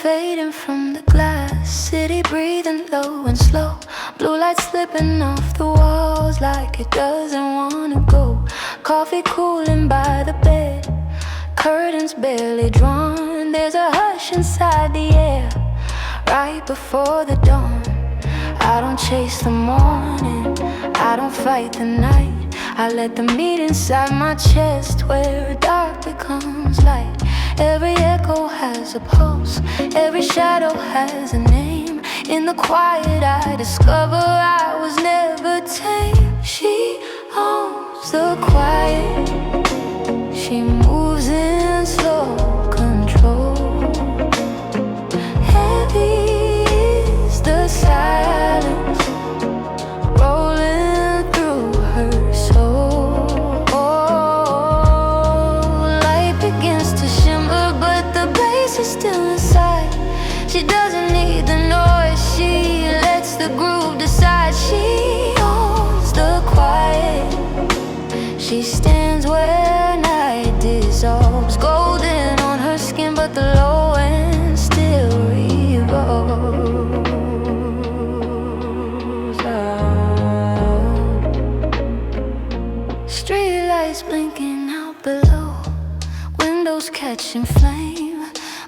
fading from the glass, city breathing low and slow, blue light slipping off the walls like it doesn't wanna go. Coffee cooling by the bed, curtains barely drawn. There's a hush inside the air, right before the dawn. I don't chase the morning, I don't fight the night. I let them meet inside my chest where dark becomes light. Every echo has a pulse, every shadow has a name. In the quiet I discover I was never tame. She owns the quiet, she moves in slow control. Heavy is the silence rolling through her soul. Light begins to shimmer, but the bass is still inside. She doesn't need the noise, she lets the groove decide. She owns the quiet, she stands where night dissolves. Golden on her skin, but the low end still revolves. Street lights blinking out below, windows catching flame.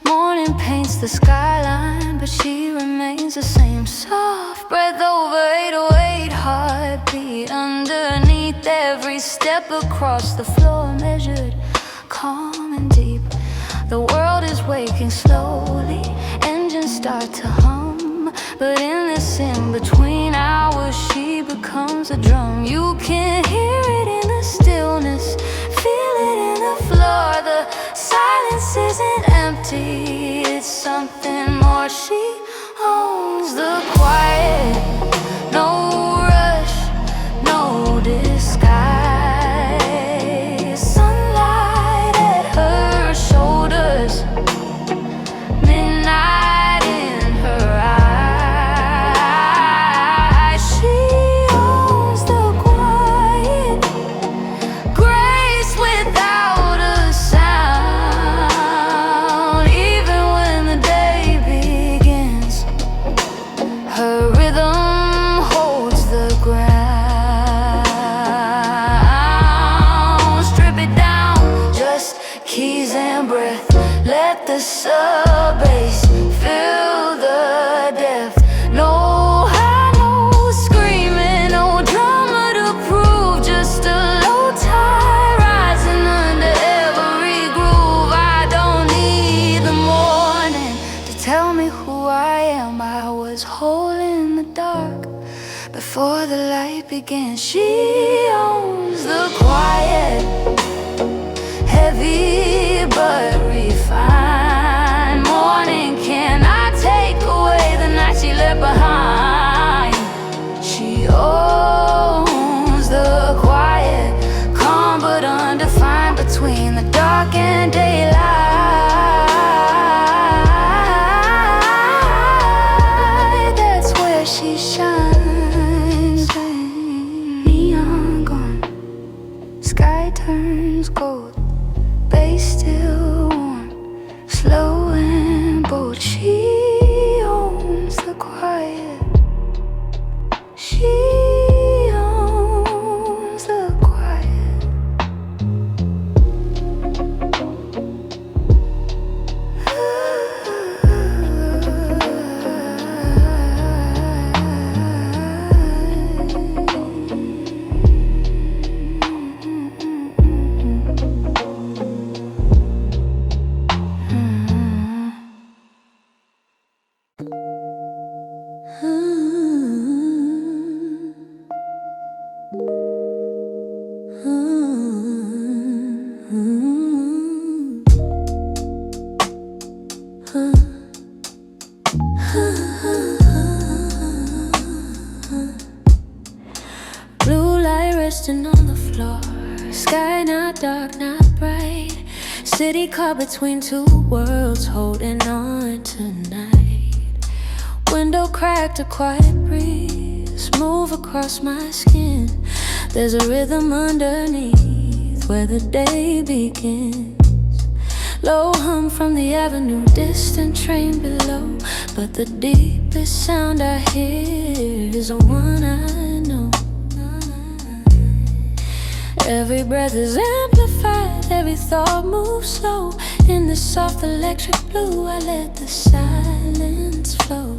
Morning paints the skyline, but she remains the same. Soft breath over 808, heartbeat underneath every step across the floor, measured, calm and deep. The world is waking slowly, engines start to hum, but in this in-between hours she becomes a drum. You can hear it in the stillness, feel it in the floor. The silence isn't empty, it's something more. She owns the quiet, no rush, no disguise. Sunlight at her shoulders, midnight in her eyes. She owns the quiet, grace without a sound. Even when the day begins, her rhythm holds the ground. Strip it down, just keys and breath. Let the sub bass fill the depth. No high, no screaming, no drama to prove. Just a low tide rising under every groove. I don't need the morning to tell me who I am. I was whole in the dark before the light began. She owns the quiet, heavy but refined. Morning cannot take away the night she left behind. She owns the quiet, calm but undefined between the dark and daylight. That's where she shines. Neon gone, sky turns gold, bass still warm, slow and bold. She owns the quiet, she owns the quiet. Blue light resting on the floor, sky not dark, not bright. City caught between two worlds, holding on tonight. Window cracked, a quiet breeze move across my skin. There's a rhythm underneath where the day begins. Low hum from the avenue, distant train below. But the deepest sound I hear is the one I know. Every breath is amplified, every thought moves slow. In the soft electric blue, I let the silence flow.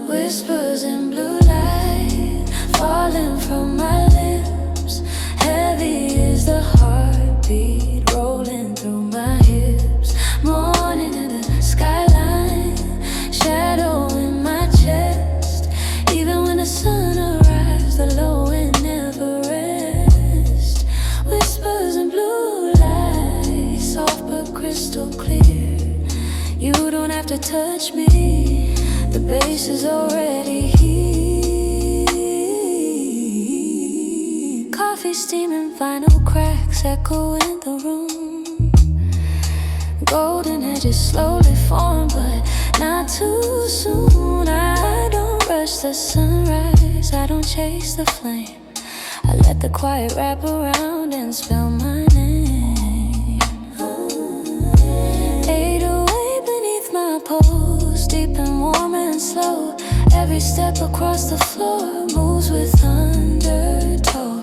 Whispers in blue light falling from my lips. Heavy is the heartbeat rolling through my hips. Morning in the skyline, shadow in my chest. Even when the sun arrives, the low end never rests. Whispers in blue light, soft but crystal clear. You don't have to touch me, the bass is already here. Coffee steaming, vinyl cracks echo in the room. Golden edges slowly form, but not too soon. I don't rush the sunrise, I don't chase the flame. I let the quiet wrap around and spell my name. 808 beneath my pose, deep and warm and slow. Every step across the floor moves with undertow.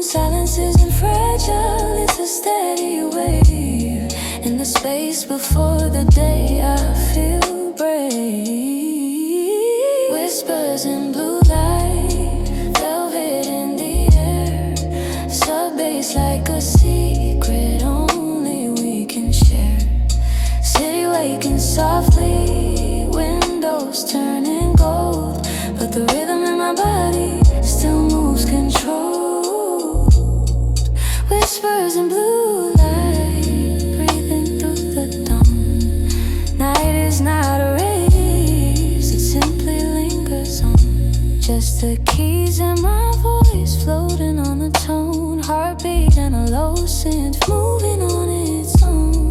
Silence isn't fragile, it's a steady wave. In the space before the day, I feel brave. Whispers in blue light, velvet in the air. Sub-bass like a secret only we can share. City waking softly, windows turning gold. But the rhythm in my body still moves controlled. Whispers in blue light, breathing through the dawn. Night is not a race, it simply lingers on. Just the keys in my voice floating on the tone. Heartbeat and a low synth moving on its own.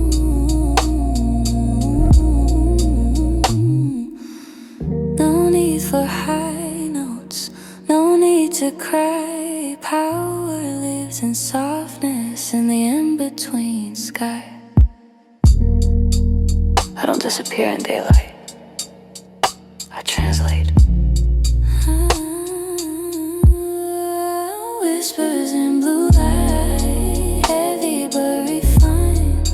No need for high notes, no need to cry. Power lives in softness in the in-between sky. I don't disappear in daylight, I translate. Whispers in blue light, heavy but refined.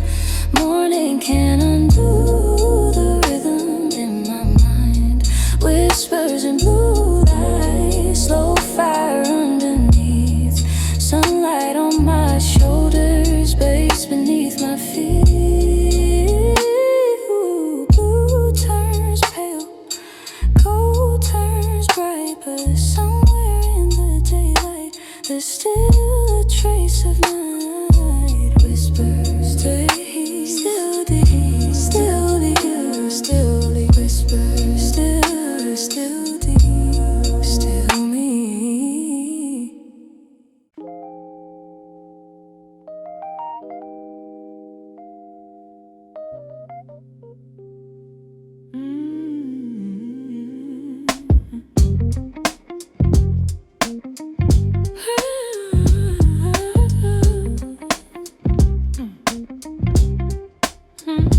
Morning can't undo the rhythm in my mind. Whispers in blue light, slow fire underneath. Sunlight on my shoulders, bass beneath my feet. Blue turns pale, gold turns bright, but somewhere in the daylight there's still a trace of night. Whispers stay, still deep, still deep, still deep. Whispers still deep, still me.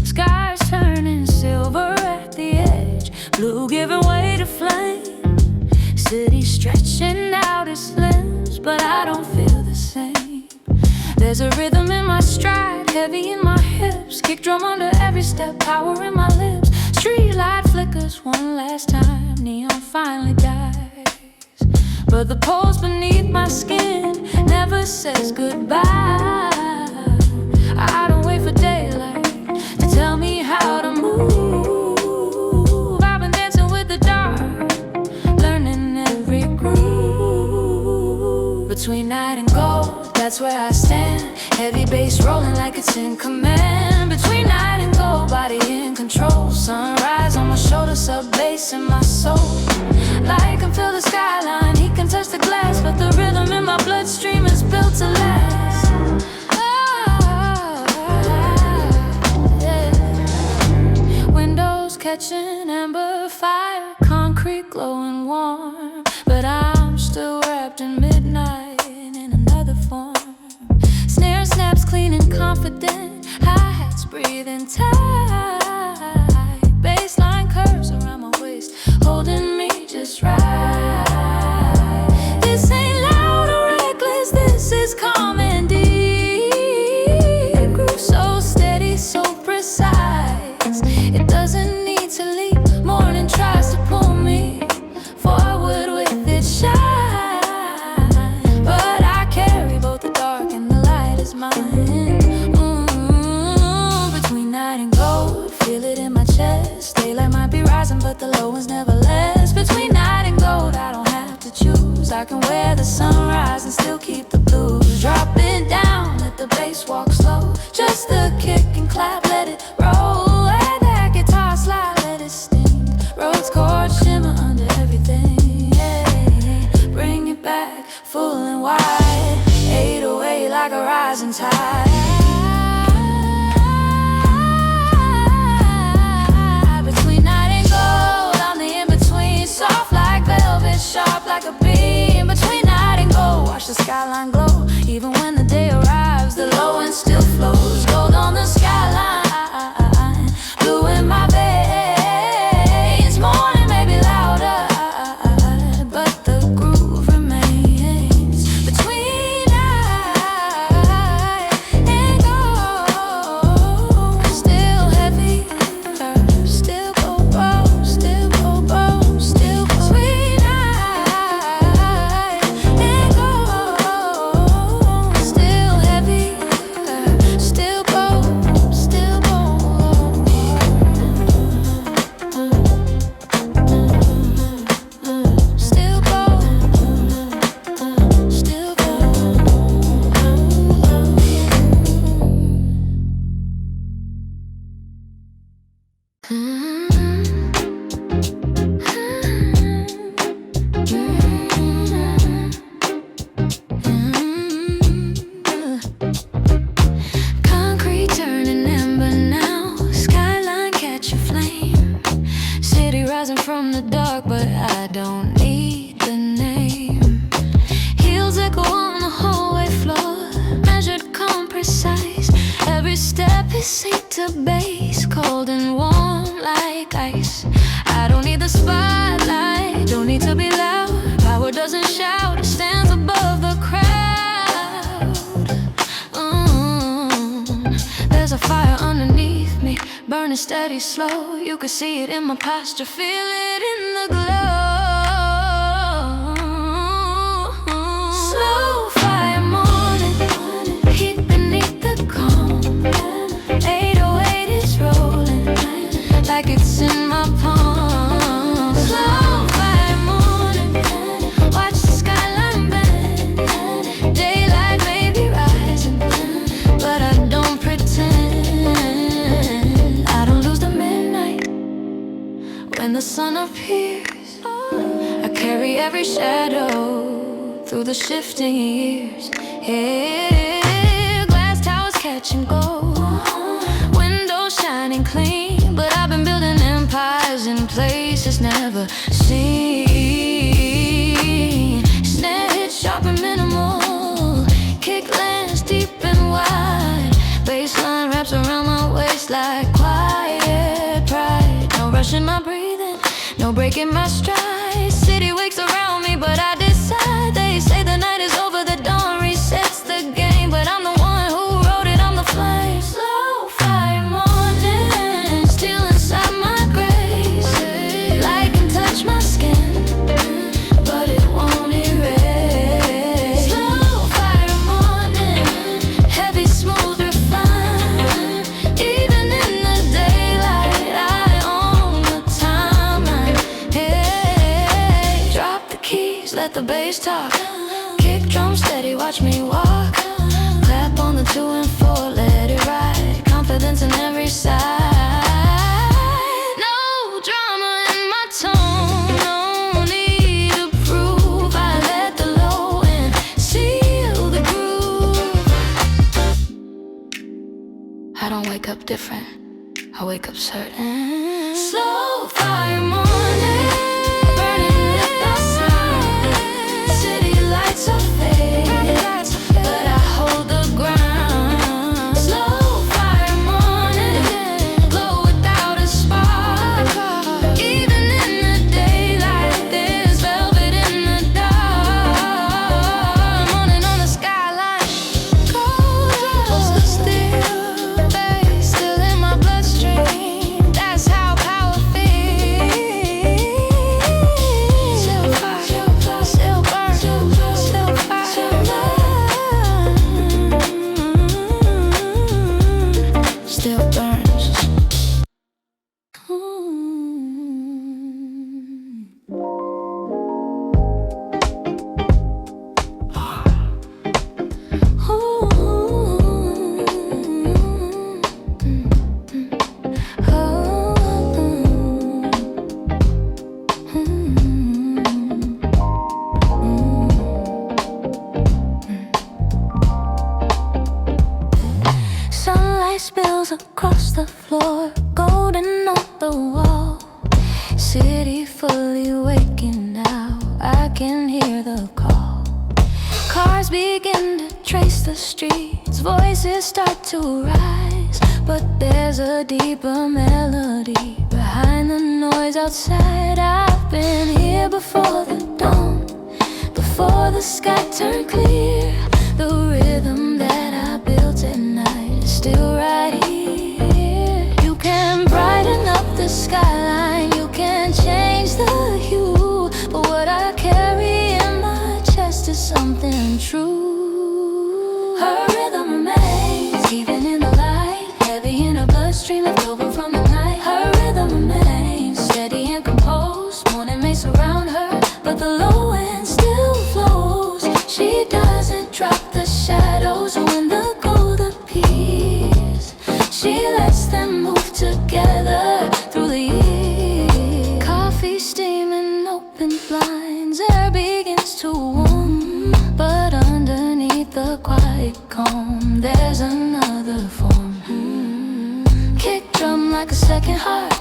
Skies turning silver at the edge, blue giving way to flame. City stretching out its limbs, but I don't feel the same. There's a rhythm in my stride, heavy in my hips. Kick drum under every step, power in my lips. Street light flickers one last time, neon finally dies. But the pulse beneath my skin never says goodbye. I don't wait for daylight to tell me how to move. I've been dancing with the dark, learning every groove. Between night and gold, that's where I stand. Heavy bass rolling like it's in command. Between night and gold, body in control. Sunrise on my shoulder, sub-bass in my soul. Light can fill the skyline, he can touch the glass, but the rhythm in my bloodstream is built to last. Windows catching amber fire, concrete glowing warm, but I'm still wrapped in midnight in another form. confident, hi-hats breathing tight, bassline curves around my waist, holding me just right. This ain't loud or reckless, this is calm and deep. Groove so steady, so precise, it doesn't need to leap. Morning tries to pull me forward with its shine, but I carry both the dark and the light as mine. Between night and gold, feel it in my chest. Daylight might be rising, but the low one's never less. Between night and gold, I don't have to choose. I can wear the sunrise and still keep the blues. Drop it down, let the bass walk slow. Just the kick and clap, let it roll. Let that guitar slide, let it sting. Rhodes chords shimmer under everything. Yeah. Bring it back, full and wide. 808 like a rising tide. Between night and gold, I'm the in-between. Soft like velvet, sharp like a beam. Between night and gold, watch the skyline glow. Even when the day arrives, the low end still flows. Gold on the skyline, blue in my veins. Morning may be louder, but the groove remains. Between night and gold, still heavy, still go bow, still go bow, still go. Between night and gold, still heavy, still go, still go. Still go, still go. Concrete turning amber now, skyline catch a flame. City rising from the dark, but I don't need the name. Heels echo on the hallway floor, measured, calm, precise. Every step is synced to bass, cold and warm like ice. I don't need the spotlight, don't need to be loud. Power doesn't shout, it stands above the crowd. There's a fire underneath me, burning steady, slow. You can see it in my posture, feel it in the glow. Slow fire morning, heat beneath the calm. 808 is rolling like it's in my palm. Slow fire morning, watch the skyline bend. Daylight may be rising, but I don't pretend. I don't lose the midnight when the sun appears. I carry every shadow through the shifting years. Yeah, glass towers catch and go, windows shining clean, but I've been building empires in places never seen. Snare hits sharp and minimal, kick lands deep and wide. Bassline wraps around my waist like quiet pride. No rushing my breathing, no breaking my stride. City wakes around me, but I decide. They say the night is over, the dawn resets the game, but I'm the one who wrote it, I'm the flame. Slow fire morning, still inside my grace. Light can touch my skin, but it won't erase. Slow fire morning, heavy, smooth, refined. Even in the daylight, I own the timeline. Hey, drop the keys, let the bass talk. Kick drum steady, watch me walk. Clap on the 2 and 4, let it ride. Confidence in every side. No drama in my tone, no need to prove. I let the low end seal the groove. I don't wake up different, I wake up certain. Slow fire morning, burning lit outside. City lights are fading, but I hold the ground. Slow spills across the floor, golden on the wall. City fully waking now, I can hear the call. Cars begin to trace the streets, voices start to rise, but there's a deeper melody behind the noise outside. I've been here before the dawn, before the sky turned clear. The rhythm that I built at night is still right here. You can brighten up the skyline, you can change the hue, but what I carry in my chest is something true. Her rhythm remains, even in the light, heavy in her bloodstream, left over from the night. Her rhythm remains, steady and composed. Morning may surround her, but the low end still flows. She doesn't drop the shadows when the gold appears. She lets them move together through the years. Coffee steaming, open blinds, air begins to warm, but underneath the quiet calm, there's another form. Kick drum like a second heart,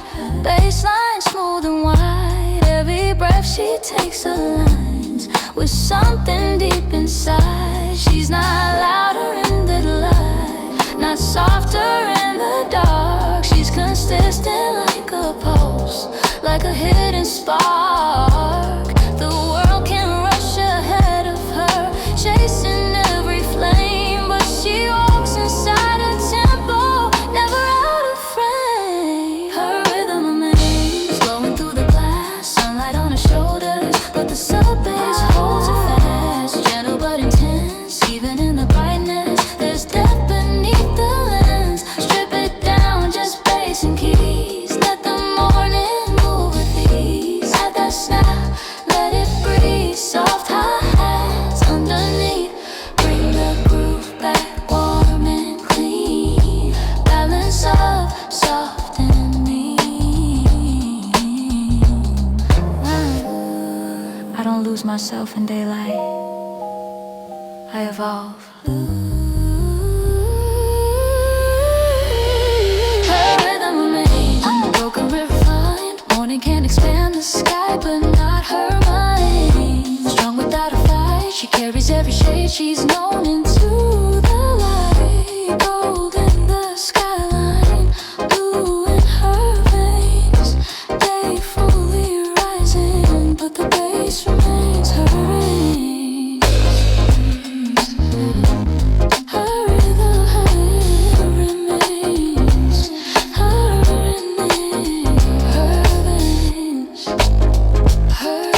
bassline smooth and wide. Every breath she takes aligns with something deep inside. She's not louder in the light, not softer in the dark. She's consistent like a pulse, like a hidden spark. The world can rush ahead of her, chasing every flame, but she walks inside a tempo, never out of frame. Her rhythm remains, glowing through the glass, sunlight on her shoulders, but the sub bass holds her fast. Gentle but intense, even in the brightness, there's depth beneath the lens. Strip it down, just bass and keys, let the morning move with ease. Add that snap, let it breathe, soft hi-hats underneath, bring the groove back warm and clean. Balance of soft and mean. I don't lose myself in daylight, I evolve. Her rhythm remains, unbroken, refined. Morning can expand the sky, but not her mind. Strong without a fight, she carries every shade she's known into the light. Gold in the skyline, blue in her veins. They fully rising, but the base remains her range. Her rhythm remains, her veins, her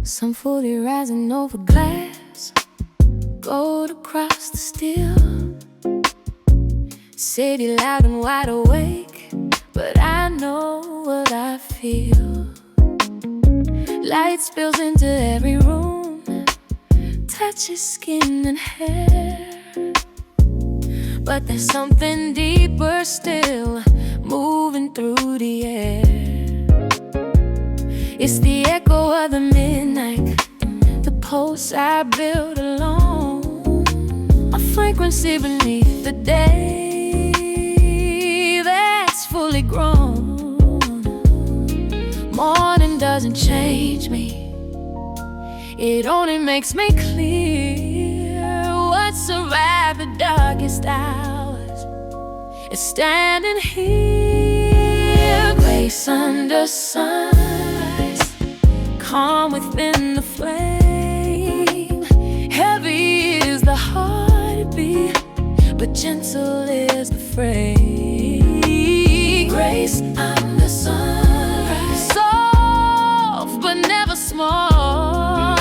Sun fully rising over glass, gold across the steel. City loud and wide awake, but I know what I feel. Light spills into every room, touches skin and hair, but there's something deeper still moving through the air. It's the echo of the midnight, the pulse I built alone, a frequency beneath the day that's fully grown. Morning doesn't change me, it only makes me clear. What survived the darkest hours is standing here. Grace under sunrise, calm within the flame. Heavy is the heartbeat, but gentle is the frame. Grace under sunrise, soft but never small.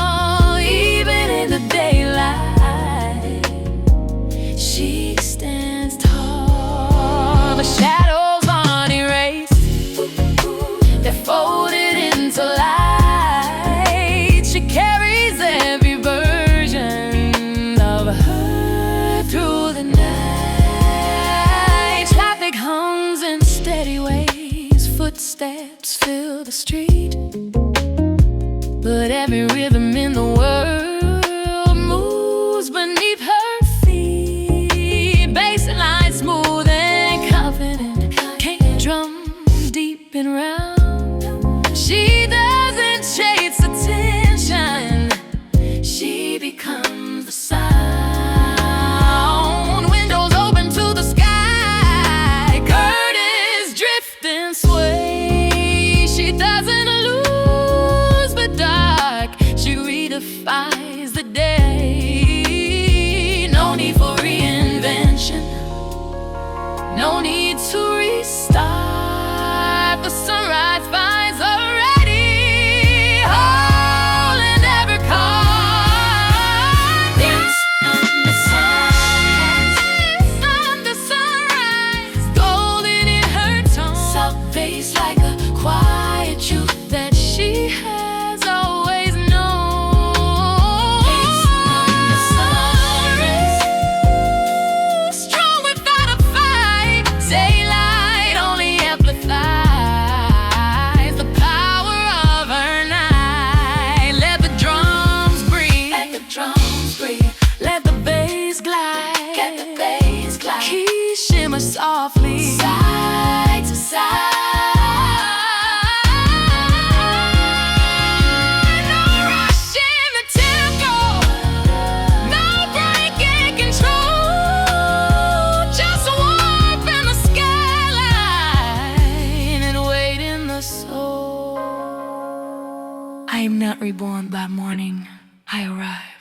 street, but every rhythm in the world moves beneath her feet. Bassline smooth and confident, can't drum deep and round. She doesn't chase attention, she becomes the sound. Windows open to the sky, curtains drift and sway. She doesn't lose but dark, she redefines the day. No need for reinvention, no need to restart. The sunrise finds her ready, whole in every part. Peace under sunrise, golden in her tone, soft bass like a quiet truth that she has always known. Peace under sunrise, strong without a fight. Daylight only amplifies the power of her night. Let the drums breathe, let the drums breathe. Let the bass glide, let the bass glide. Keys shimmer softly, side to side. No rush in the tempo, no break in control. Just warmth in the skyline and weight in the soul. I am not reborn by morning, I arrive.